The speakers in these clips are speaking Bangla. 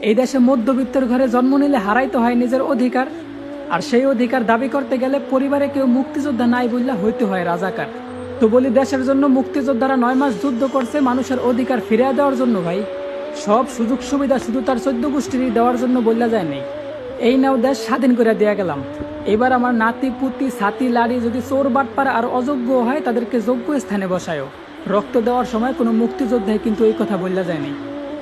এই দেশে মধ্যবিত্তের ঘরে জন্ম নিলে হারাইতে হয় নিজের অধিকার, আর সেই অধিকার দাবি করতে গেলে পরিবারে কেউ মুক্তিযোদ্ধা নাই বললে হইতে হয় রাজাকার। তো বলি, দেশের জন্য মুক্তিযোদ্ধারা 9 মাস যুদ্ধ করছে মানুষের অধিকার ফিরিয়ে দেওয়ার জন্য ভাই। সব সুযোগ সুবিধা শুধু তার 14 গোষ্ঠীরই দেওয়ার জন্য বললা যায় নেই। এই নাও দেশ স্বাধীন করে দেয়া গেলাম, এবার আমার নাতি পুতি ছাতি লাড়ি যদি চোর বাটপার আর অযোগ্য হয় তাদেরকে যোগ্য স্থানে বসায়ও। রক্ত দেওয়ার সময় কোনো মুক্তিযোদ্ধায় কিন্তু এই কথা বললা যায়নি,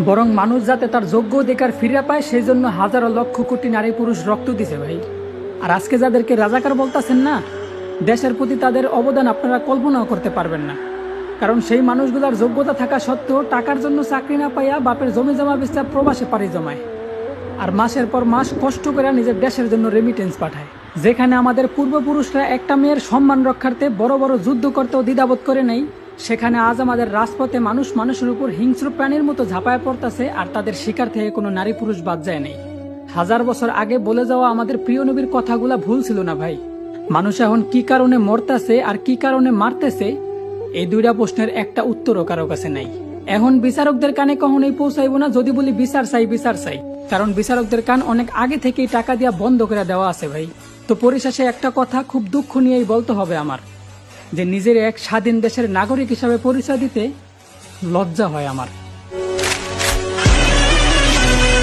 বরং মানুষ যাতে তার যোগ্য অধিকার ফিরে পায় সেই জন্য হাজারো লক্ষ কোটি নারী পুরুষ রক্ত দিছে ভাই। আর আজকে যাদেরকে রাজাকার বলতাছেন না, দেশের প্রতি তাদের অবদান আপনারা কল্পনাও করতে পারবেন না। কারণ সেই মানুষগুলোর যোগ্যতা থাকা সত্ত্বেও টাকার জন্য চাকরি না পাইয়া বাপের জমি জমা বেচা প্রবাসে পাড়ি জমায়, আর মাসের পর মাস কষ্ট করে নিজের দেশের জন্য রেমিটেন্স পাঠায়। যেখানে আমাদের পূর্বপুরুষরা একটা মেয়ের সম্মান রক্ষার্থে বড় বড় যুদ্ধ করতেও দ্বিধাবোধ করে নেই, সেখানে আজ আমাদের রাজপথে মানুষ মানুষের উপর হিংস্র প্রাণীর মতো ঝাঁপায় পড়তেছে, আর তাদের শিকার থেকে কোনো নারী পুরুষ বাদ যায় নেই। 1000 বছর আগে বলে যাওয়া আমাদের প্রিয় নবীর কথাগুলা ভুল ছিল না ভাই। মানুষ এখন কি কারণে মরতেছে আর কি কারণে মারতেছে, এই দুইটা প্রশ্নের একটা উত্তরও কারো কাছে নাই। এখন বিচারকদের কানে কখনোই পৌঁছাইব না যদি বলি বিচার চাই বিচার চাই, কারণ বিচারকদের কান অনেক আগে থেকেই টাকা দিয়া বন্ধ করে দেওয়া আছে ভাই। তো পরিশেষে একটা কথা খুব দুঃখ নিয়েই বলতে হবে আমার, যে নিজের এক স্বাধীন দেশের নাগরিক হিসাবে পরিচয় দিতে লজ্জা হয় আমার।